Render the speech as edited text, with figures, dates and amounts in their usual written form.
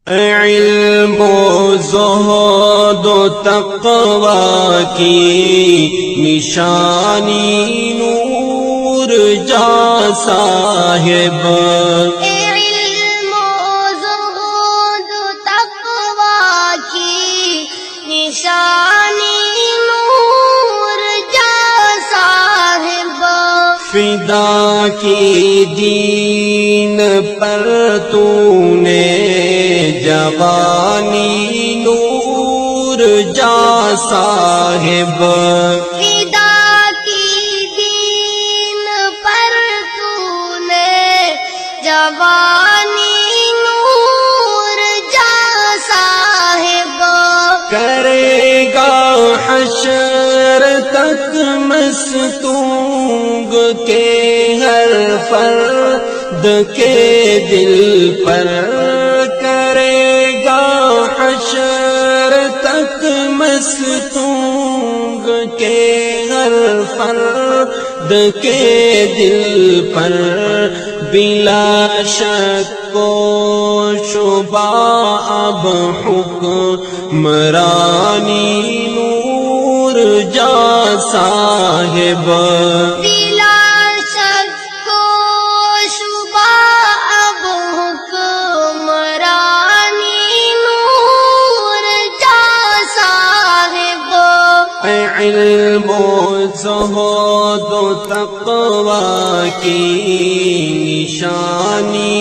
علم و زہد و تقوی کی نشانی نور جا صاحب، علم و زہد و تقوی کی نشانی نور جا صاحب، فدا کی دین پر تو نے جوانی نور جا صاحب، فدا کی دین پر تو نے جوانی نور جا صاحب، کرے گا حشر تک مستونگ کے ہر فرد کے دل پر، کرے گا حشر تک مستونگ کے ہر فرد کے دل پر، بلا شک و شبہ اب حکمرانی نور جا صاحب، بلا شک و شبہ اب حکمرانی نور جا صاحب، علم و زہد و تقوی کی نشانی